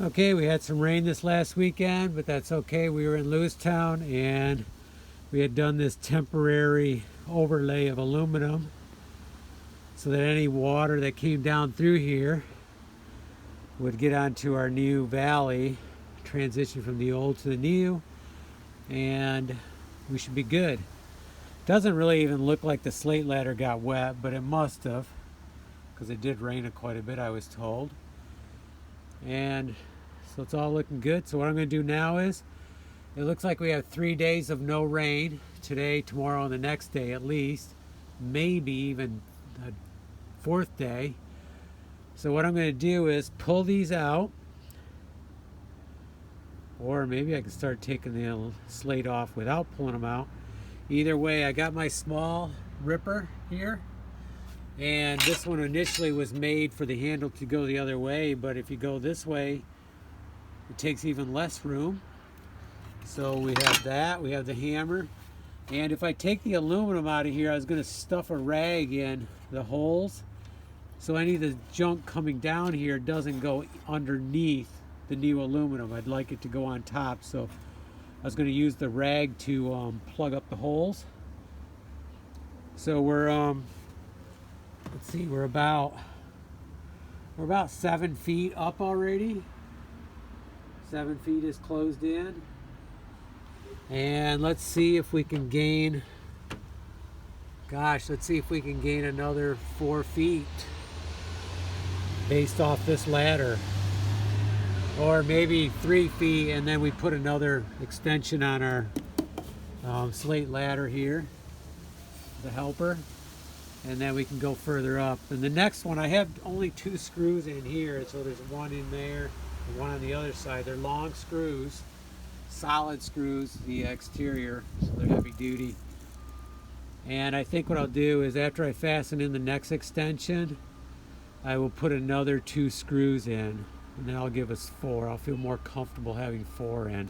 Okay, we had some rain this last weekend, but that's okay. We were in Lewistown and we had done this temporary overlay of aluminum so that any water that came down through here would get onto our new valley, transition from the old to the new, and we should be good. Doesn't really even look like the slate ladder got wet, but it must have, because it did rain quite a bit, I was told. And so it's all looking good. So what I'm going to do now is, it looks like we have 3 days of no rain. Today, tomorrow, and the next day at least. Maybe even a fourth day. So what I'm going to do is pull these out. Or maybe I can start taking the slate off without pulling them out. Either way, I got my small ripper here. And this one initially was made for the handle to go the other way, but if you go this way, it takes even less room. So we have that, we have the hammer. And if I take the aluminum out of here, I was going to stuff a rag in the holes, so any of the junk coming down here doesn't go underneath the new aluminum. I'd like it to go on top, so I was going to use the rag to plug up the holes. So we're let's see, we're about 7 feet up already. 7 feet is closed in. And let's see if we can gain, let's see if we can gain another 4 feet based off this ladder. Or maybe 3 feet, and then we put another extension on our slate ladder here, the helper. And then we can go further up. And the next one, I have only 2 screws in here, so there's one in there and one on the other side. They're long screws, solid screws, the exterior, so they're heavy duty. And I think what I'll do is after I fasten in the next extension, I will put another 2 screws in, and then I'll give us 4. I'll feel more comfortable having 4 in.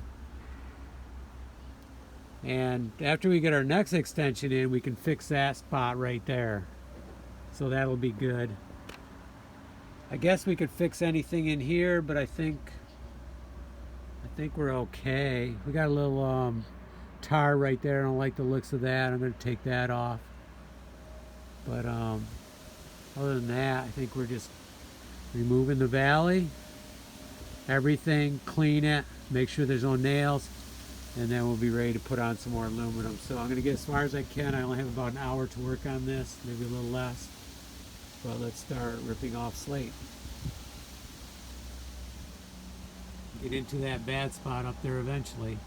And after we get our next extension in, we can fix that spot right there. So that'll be good. I guess we could fix anything in here, but I think we're okay. We got a little tar right there. I don't like the looks of that. I'm going to take that off. But other than that, I think we're just removing the valley, everything, clean it, make sure there's no nails, and then we'll be ready to put on some more aluminum. So I'm going to get as far as I can. I only have about an hour to work on this, maybe a little less. But let's start ripping off slate. Get into that bad spot up there eventually.